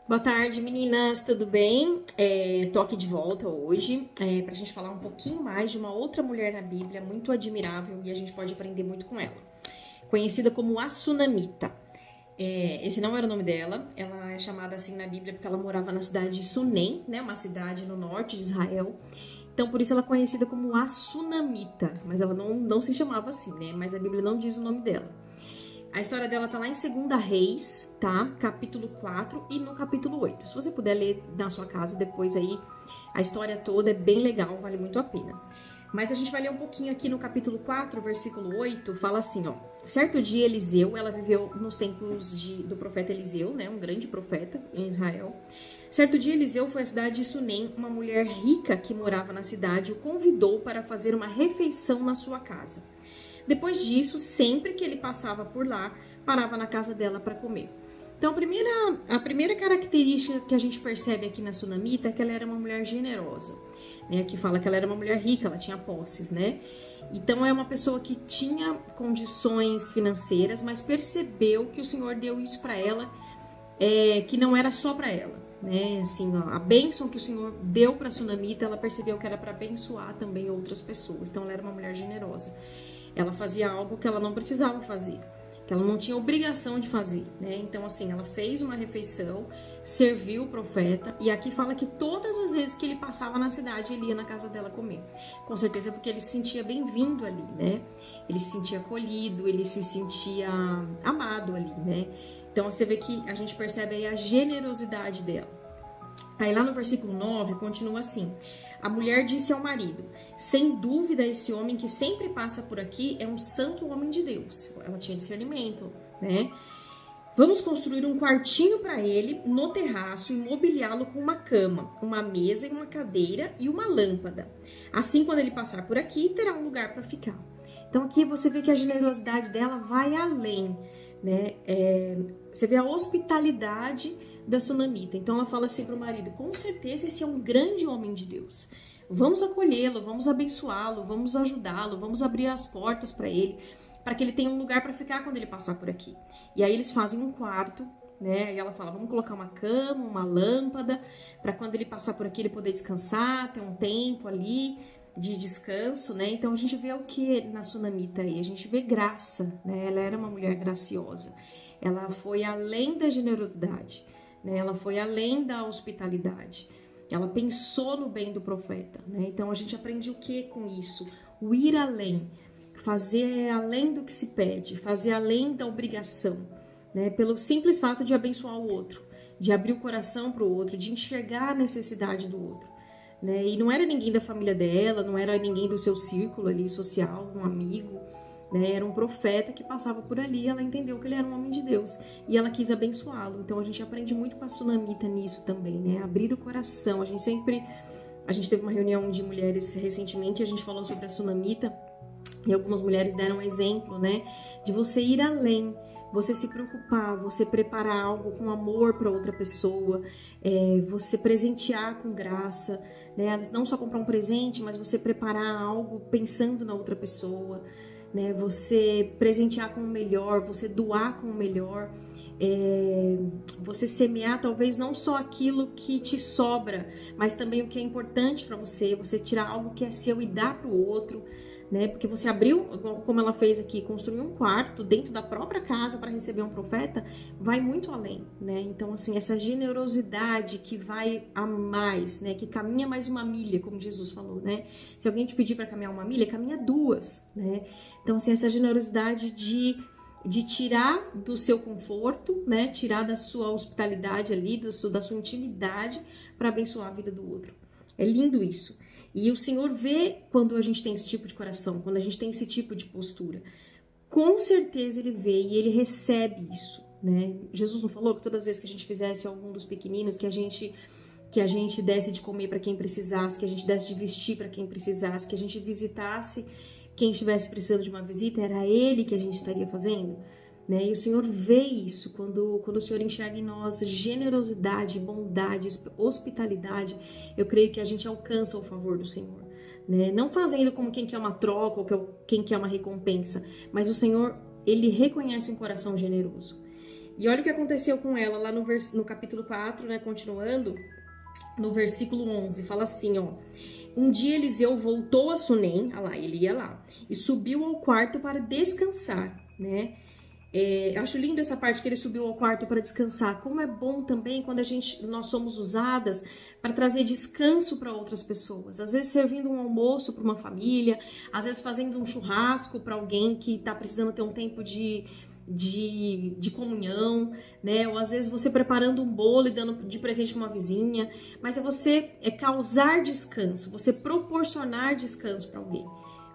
Boa tarde, meninas, tudo bem? Tô aqui de volta hoje pra gente falar um pouquinho mais de uma outra mulher na Bíblia muito admirável e a gente pode aprender muito com ela. Conhecida como a Sunamita. Esse não era o nome dela, ela é chamada assim na Bíblia porque ela morava na cidade de Sunem, né? Uma cidade no norte de Israel. Então, por isso ela é conhecida como a Sunamita, mas ela não se chamava assim, né? Mas a Bíblia não diz o nome dela. A história dela tá lá em 2 Reis, tá? Capítulo 4 e no capítulo 8. Se você puder ler na sua casa depois aí, a história toda é bem legal, vale muito a pena. Mas a gente vai ler um pouquinho aqui no capítulo 4, versículo 8, fala assim, ó. Certo dia, Eliseu, ela viveu nos tempos do profeta Eliseu, né? Um grande profeta em Israel. Certo dia, Eliseu foi à cidade de Sunem. Uma mulher rica que morava na cidade o convidou para fazer uma refeição na sua casa. Depois disso, sempre que ele passava por lá, parava na casa dela para comer. Então, a primeira característica que a gente percebe aqui na Sunamita é que ela era uma mulher generosa, né? Aqui fala que ela era uma mulher rica, ela tinha posses, né? Então, é uma pessoa que tinha condições financeiras, mas percebeu que o Senhor deu isso para ela, que não era só para ela, né? Assim, ó, a bênção que o Senhor deu para Sunamita, ela percebeu que era para abençoar também outras pessoas. Então, ela era uma mulher generosa. Ela fazia algo que ela não precisava fazer, que ela não tinha obrigação de fazer, né? Então, assim, ela fez uma refeição, serviu o profeta, e aqui fala que todas as vezes que ele passava na cidade, ele ia na casa dela comer. Com certeza porque ele se sentia bem-vindo ali, né? Ele se sentia acolhido, ele se sentia amado ali, né? Então, você vê que a gente percebe aí a generosidade dela. Aí lá no versículo 9, continua assim. A mulher disse ao marido, sem dúvida esse homem que sempre passa por aqui é um santo homem de Deus. Ela tinha discernimento, né? Vamos construir um quartinho para ele no terraço e mobiliá-lo com uma cama, uma mesa e uma cadeira e uma lâmpada. Assim, quando ele passar por aqui, terá um lugar para ficar. Então aqui você vê que a generosidade dela vai além, né? Você vê a hospitalidade da Sunamita. Então ela fala assim para o marido, com certeza esse é um grande homem de Deus. Vamos acolhê-lo, vamos abençoá-lo, vamos ajudá-lo, vamos abrir as portas para ele, para que ele tenha um lugar para ficar quando ele passar por aqui. E aí eles fazem um quarto, né? E ela fala, vamos colocar uma cama, uma lâmpada, para quando ele passar por aqui ele poder descansar, ter um tempo ali de descanso, né? Então a gente vê o que na Sunamita aí? A gente vê graça, né? Ela era uma mulher graciosa. Ela foi além da generosidade. Ela foi além da hospitalidade. Ela pensou no bem do profeta, né? Então a gente aprende o que com isso? O ir além, fazer além do que se pede, fazer além da obrigação, né? Pelo simples fato de abençoar o outro, de abrir o coração para o outro, de enxergar a necessidade do outro, né? E não era ninguém da família dela, não era ninguém do seu círculo ali social, um amigo, né? Era um profeta que passava por ali, ela entendeu que ele era um homem de Deus e ela quis abençoá-lo. Então a gente aprende muito com a Sunamita nisso também, né? Abrir o coração. A gente teve uma reunião de mulheres recentemente, a gente falou sobre a Sunamita e algumas mulheres deram um exemplo, né? De você ir além, você se preocupar, você preparar algo com amor para outra pessoa, você presentear com graça, né? Não só comprar um presente, mas você preparar algo pensando na outra pessoa, né? Você presentear com o melhor, você doar com o melhor, você semear talvez não só aquilo que te sobra, mas também o que é importante para você tirar algo que é seu e dar para o outro, né? Porque você abriu, como ela fez aqui, construiu um quarto dentro da própria casa para receber um profeta, vai muito além, né? Então, assim, essa generosidade que vai a mais, né? Que caminha mais uma milha, como Jesus falou, né? Se alguém te pedir para caminhar uma milha, caminha 2, né? Então, assim, essa generosidade de tirar do seu conforto, né? Tirar da sua hospitalidade ali, da sua intimidade para abençoar a vida do outro. É lindo isso. E o Senhor vê quando a gente tem esse tipo de coração, quando a gente tem esse tipo de postura. Com certeza Ele vê e Ele recebe isso, né? Jesus não falou que todas as vezes que a gente fizesse algum dos pequeninos, que a gente desse de comer para quem precisasse, que a gente desse de vestir para quem precisasse, que a gente visitasse quem estivesse precisando de uma visita, era Ele que a gente estaria fazendo, né? E o Senhor vê isso quando o Senhor enxerga em nós generosidade, bondade, hospitalidade. Eu creio que a gente alcança o favor do Senhor, né? Não fazendo como quem quer uma troca ou quem quer uma recompensa, mas o Senhor, Ele reconhece um coração generoso. E olha o que aconteceu com ela lá no capítulo 4, né, continuando, no versículo 11, fala assim, ó. Um dia Eliseu voltou a Sunem, olha lá, ele ia lá, e subiu ao quarto para descansar, né? Acho lindo essa parte que ele subiu ao quarto para descansar. Como é bom também quando nós somos usadas para trazer descanso para outras pessoas. Às vezes servindo um almoço para uma família, às vezes fazendo um churrasco para alguém que está precisando ter um tempo de comunhão, né? Ou às vezes você preparando um bolo e dando de presente para uma vizinha. Mas você causar descanso, você proporcionar descanso para alguém.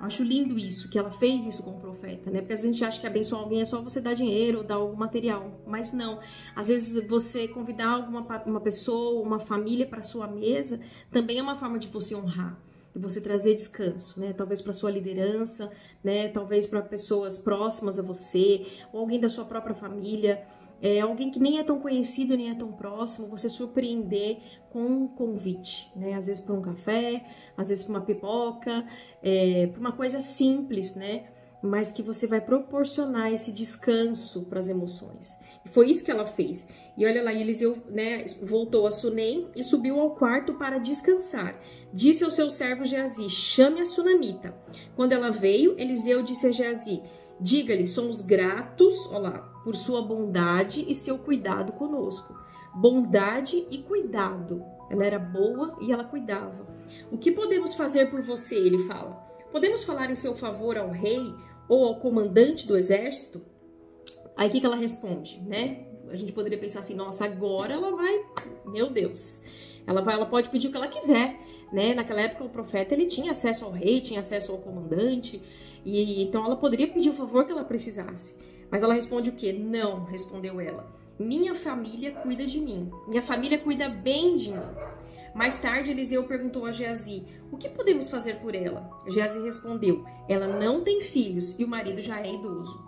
Eu acho lindo isso, que ela fez isso com o profeta, né? Porque às vezes a gente acha que abençoar alguém é só você dar dinheiro ou dar algum material, mas não. Às vezes você convidar uma pessoa, uma família para sua mesa, também é uma forma de você honrar, de você trazer descanso, né? Talvez para sua liderança, né? Talvez para pessoas próximas a você, ou alguém da sua própria família, alguém que nem é tão conhecido, nem é tão próximo, você surpreender com um convite, né? Às vezes para um café, às vezes para uma pipoca, para uma coisa simples, né? Mas que você vai proporcionar esse descanso para as emoções. E foi isso que ela fez. E olha lá, Eliseu, né, voltou a Sunem e subiu ao quarto para descansar. Disse ao seu servo Geazi, chame a sunamita. Quando ela veio, Eliseu disse a Geazi, diga-lhe, somos gratos, olha lá, por sua bondade e seu cuidado conosco. Bondade e cuidado. Ela era boa e ela cuidava. O que podemos fazer por você? Ele fala. Podemos falar em seu favor ao rei ou ao comandante do exército? Aí o que ela responde, né? A gente poderia pensar assim, nossa, agora ela vai, meu Deus. Ela pode pedir o que ela quiser, né? Naquela época o profeta, ele tinha acesso ao rei, tinha acesso ao comandante, e então ela poderia pedir o favor que ela precisasse. Mas ela responde o quê? Não, respondeu ela. Minha família cuida de mim. Minha família cuida bem de mim. Mais tarde, Eliseu perguntou a Geazi, o que podemos fazer por ela? Geazi respondeu, ela não tem filhos e o marido já é idoso.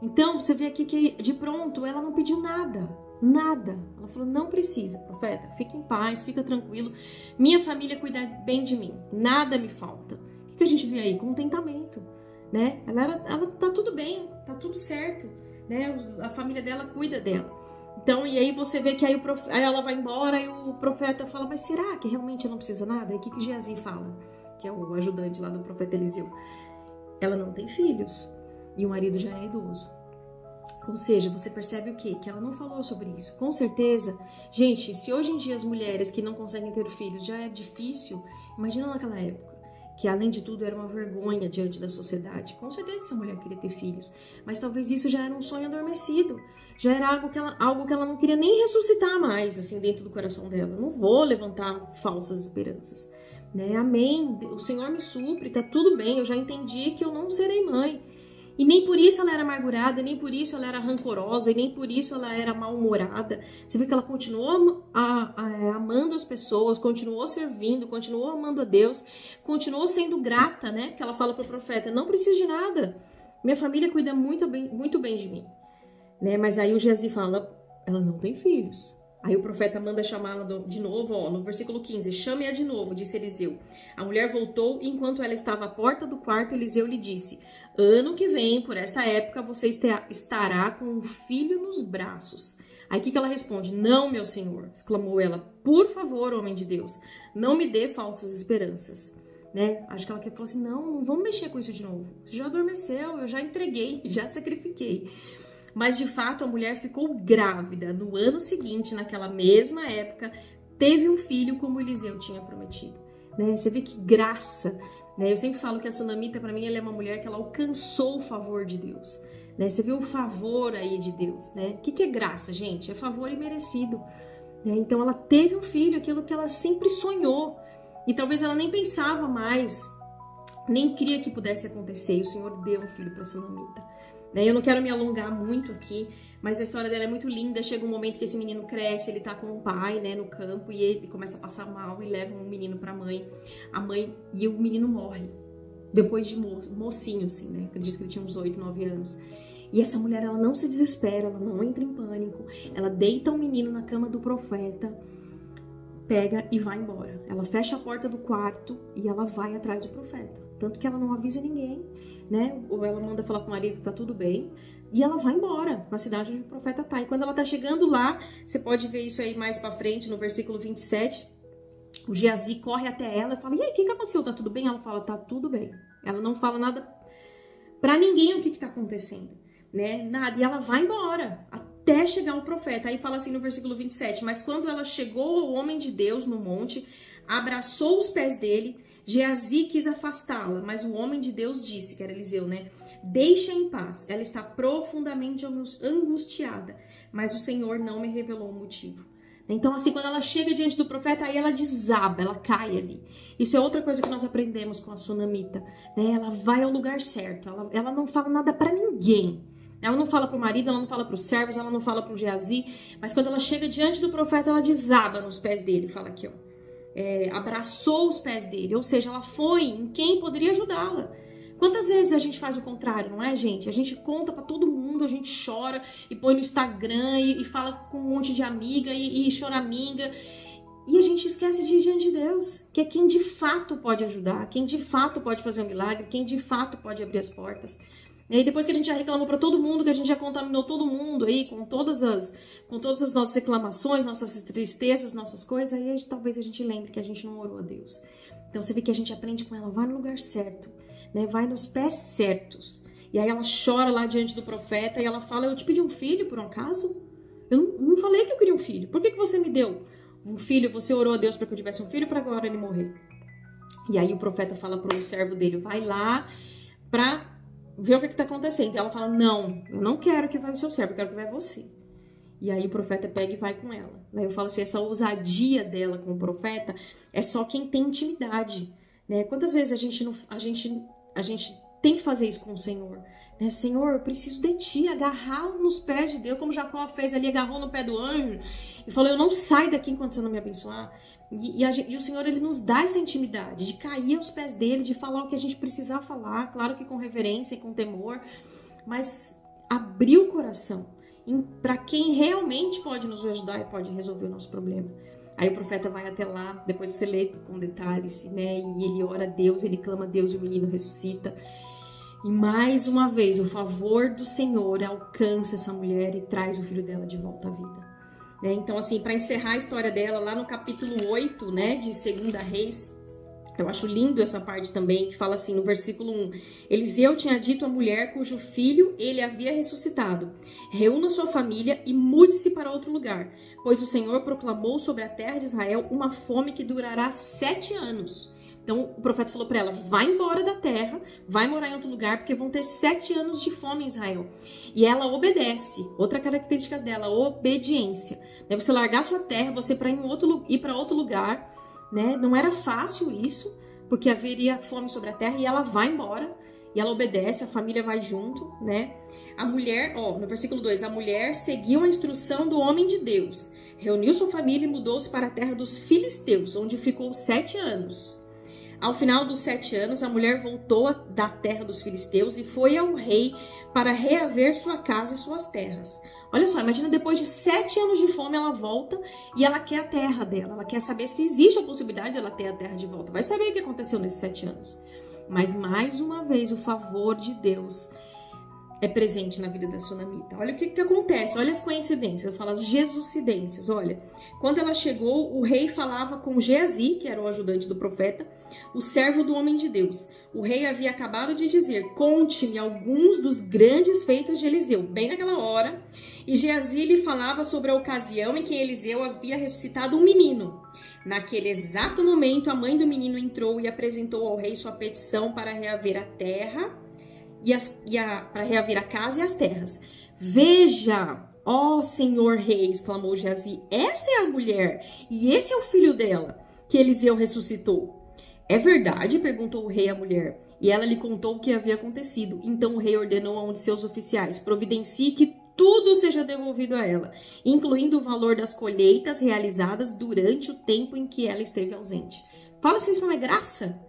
Então, você vê aqui que de pronto ela não pediu nada, nada. Ela falou, não precisa, profeta, fique em paz, fica tranquilo. Minha família cuida bem de mim, nada me falta. O que a gente vê aí? Contentamento, né? Ela tá tudo bem, tá tudo certo, né? A família dela cuida dela. Então, e aí você vê que aí ela vai embora e o profeta fala, mas será que realmente não precisa nada? E o que Geazi fala, que é o ajudante lá do profeta Eliseu? Ela não tem filhos e o marido já é idoso. Ou seja, você percebe o quê? Que ela não falou sobre isso. Com certeza, gente, se hoje em dia as mulheres que não conseguem ter filhos já é difícil, imagina naquela época, que além de tudo era uma vergonha diante da sociedade. Com certeza essa mulher queria ter filhos, mas talvez isso já era um sonho adormecido. Já era algo que ela não queria nem ressuscitar mais, assim, dentro do coração dela. Eu não vou levantar falsas esperanças, né? Amém, o Senhor me supre, tá tudo bem, eu já entendi que eu não serei mãe. E nem por isso ela era amargurada, nem por isso ela era rancorosa, e nem por isso ela era mal-humorada. Você vê que ela continuou amando as pessoas, continuou servindo, continuou amando a Deus, continuou sendo grata, né? Que ela fala para o profeta, não preciso de nada, minha família cuida muito bem de mim. Né? Mas aí o Geazi fala, ela não tem filhos. Aí o profeta manda chamá-la de novo, ó, no versículo 15, chame-a de novo, disse Eliseu. A mulher voltou e enquanto ela estava à porta do quarto, Eliseu lhe disse, ano que vem, por esta época, você estará com um filho nos braços. Aí o que ela responde? Não, meu senhor, exclamou ela, por favor, homem de Deus, não me dê falsas esperanças. Né? Acho que ela falou assim, não vamos mexer com isso de novo. Já adormeceu, eu já entreguei, já sacrifiquei. Mas de fato a mulher ficou grávida. No ano seguinte, naquela mesma época, teve um filho como Eliseu tinha prometido. Né? Você vê que graça. Né? Eu sempre falo que a sunamita, para mim, ela é uma mulher que ela alcançou o favor de Deus. Né? Você vê o favor aí de Deus. Né? O que é graça, gente? É favor imerecido. Né? Então ela teve um filho, aquilo que ela sempre sonhou. E talvez ela nem pensava mais, nem queria que pudesse acontecer. E o Senhor deu um filho para a sunamita. Eu não quero me alongar muito aqui, mas a história dela é muito linda. Chega um momento que esse menino cresce, ele tá com o pai, né, no campo, e ele começa a passar mal e leva um menino pra mãe. A mãe, e o menino morre, depois de mocinho, assim, né, acredito que ele tinha uns 8, 9 anos. E essa mulher, ela não se desespera, ela não entra em pânico, ela deita o menino na cama do profeta, pega e vai embora. Ela fecha a porta do quarto e ela vai atrás do profeta. tanto que ela não avisa ninguém, né? Ou ela manda falar com o marido que tá tudo bem, e ela vai embora na cidade onde o profeta tá. E quando ela tá chegando lá, você pode ver isso aí mais pra frente, no versículo 27, o Geazi corre até ela e fala, e aí, o que aconteceu? Tá tudo bem? Ela fala, tá tudo bem. Ela não fala nada pra ninguém o que tá acontecendo, né? Nada. E ela vai embora até chegar o profeta. Aí fala assim no versículo 27, mas quando ela chegou ao homem de Deus no monte, abraçou os pés dele, Geazi quis afastá-la, mas o homem de Deus disse, que era Eliseu, né? Deixa em paz, ela está profundamente angustiada, mas o Senhor não me revelou o motivo. Então, assim, quando ela chega diante do profeta, aí ela desaba, ela cai ali. Isso é outra coisa que nós aprendemos com a sunamita, né? Ela vai ao lugar certo, ela não fala nada pra ninguém. Ela não fala pro marido, ela não fala pros servos, ela não fala pro Geazi, mas quando ela chega diante do profeta, ela desaba nos pés dele, fala aqui, ó. Abraçou os pés dele, ou seja, ela foi em quem poderia ajudá-la. Quantas vezes a gente faz o contrário, não é, gente? A gente conta pra todo mundo, a gente chora e põe no Instagram e fala com um monte de amiga e choraminga. E a gente esquece de ir diante de Deus, que é quem de fato pode ajudar, quem de fato pode fazer um milagre, quem de fato pode abrir as portas. E aí depois que a gente já reclamou pra todo mundo, que a gente já contaminou todo mundo aí com todas as nossas reclamações, nossas tristezas, nossas coisas, aí talvez a gente lembre que a gente não orou a Deus. Então você vê que a gente aprende com ela, vai no lugar certo, né? Vai nos pés certos. E aí ela chora lá diante do profeta e ela fala, eu te pedi um filho por um acaso? Eu não falei que eu queria um filho. Por que você me deu um filho? Você orou a Deus para que eu tivesse um filho para agora ele morrer. E aí o profeta fala para o servo dele, vai lá para ver o que está acontecendo. E ela fala, não, eu não quero que vá o seu servo, eu quero que vá você. E aí o profeta pega e vai com ela. Aí eu falo assim, essa ousadia dela com o profeta é só quem tem intimidade, né? Quantas vezes a gente tem que fazer isso com o Senhor, né? Senhor, eu preciso de ti, agarrar nos pés de Deus, como Jacó fez ali, agarrou no pé do anjo e falou, eu não saio daqui enquanto você não me abençoar. E o Senhor, ele nos dá essa intimidade de cair aos pés dele, de falar o que a gente precisar falar, claro que com reverência e com temor, mas abrir o coração para quem realmente pode nos ajudar e pode resolver o nosso problema. Aí o profeta vai até lá, depois você lê com detalhes, né? E ele ora a Deus, ele clama a Deus e o menino ressuscita. E mais uma vez, o favor do Senhor alcança essa mulher e traz o filho dela de volta à vida. Né? Então, assim, para encerrar a história dela, lá no capítulo 8, né, de 2 Reis, eu acho lindo essa parte também, que fala assim, no versículo 1, Eliseu tinha dito à mulher cujo filho ele havia ressuscitado, reúna sua família e mude-se para outro lugar, pois o Senhor proclamou sobre a terra de Israel uma fome que durará 7 anos. Então o profeta falou para ela, vai embora da terra, vai morar em outro lugar, porque vão ter 7 anos de fome em Israel. E ela obedece, outra característica dela, obediência. Deve você largar sua terra, você ir para outro lugar, né? Não era fácil isso, porque haveria fome sobre a terra, e ela vai embora, e ela obedece, a família vai junto, né? A mulher, no versículo 2, a mulher seguiu a instrução do homem de Deus, reuniu sua família e mudou-se para a terra dos filisteus, onde ficou 7 anos. Ao final dos 7 anos, a mulher voltou da terra dos filisteus e foi ao rei para reaver sua casa e suas terras. Olha só, imagina, depois de 7 anos de fome, ela volta e ela quer a terra dela. Ela quer saber se existe a possibilidade dela ter a terra de volta. Vai saber o que aconteceu nesses 7 anos. Mas, mais uma vez, o favor de Deus é presente na vida da sunamita. Olha o que acontece, olha as coincidências, eu falo as jesucidências, olha. Quando ela chegou, o rei falava com Geazi, que era o ajudante do profeta, o servo do homem de Deus. O rei havia acabado de dizer, conte-me alguns dos grandes feitos de Eliseu, bem naquela hora. E Geazi lhe falava sobre a ocasião em que Eliseu havia ressuscitado um menino. Naquele exato momento, a mãe do menino entrou e apresentou ao rei sua petição para reaver a terra, para reaver a casa e as terras. Veja, ó Senhor rei, exclamou Geazi, esta é a mulher e esse é o filho dela, que Eliseu ressuscitou. É verdade? Perguntou o rei à mulher, e ela lhe contou o que havia acontecido. Então o rei ordenou a um de seus oficiais, providencie que tudo seja devolvido a ela, incluindo o valor das colheitas realizadas durante o tempo em que ela esteve ausente. Fala se isso não é graça?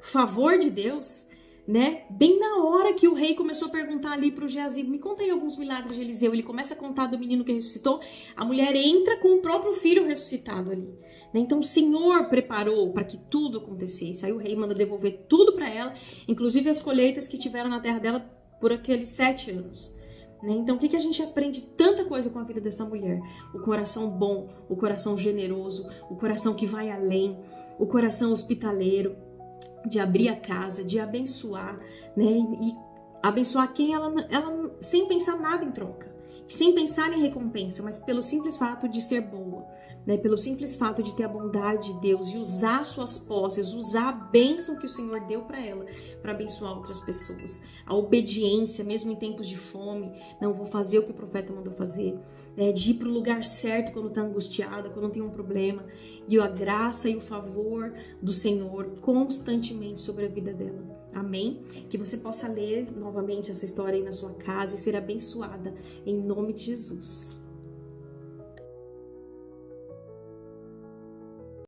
Favor de Deus? né? Bem na hora que o rei começou a perguntar ali pro Geazi, me conta aí alguns milagres de Eliseu. Ele começa a contar do menino que ressuscitou. A mulher entra com o próprio filho ressuscitado ali. Né? Então o Senhor preparou para que tudo acontecesse. Aí o rei manda devolver tudo para ela, inclusive as colheitas que tiveram na terra dela por aqueles 7 anos. Né? Então o que a gente aprende tanta coisa com a vida dessa mulher? O coração bom, o coração generoso, o coração que vai além, o coração hospitaleiro, de abrir a casa, de abençoar, né? E abençoar quem ela sem pensar nada em troca, sem pensar em recompensa, mas pelo simples fato de ser boa, né? Pelo simples fato de ter a bondade de Deus e usar suas posses, usar a bênção que o Senhor deu para ela, para abençoar outras pessoas. A obediência, mesmo em tempos de fome, não vou fazer o que o profeta mandou fazer, né? De ir para o lugar certo quando está angustiada, quando tem um problema, e a graça e o favor do Senhor constantemente sobre a vida dela. Amém? Que você possa ler novamente essa história aí na sua casa e ser abençoada em nome de Jesus.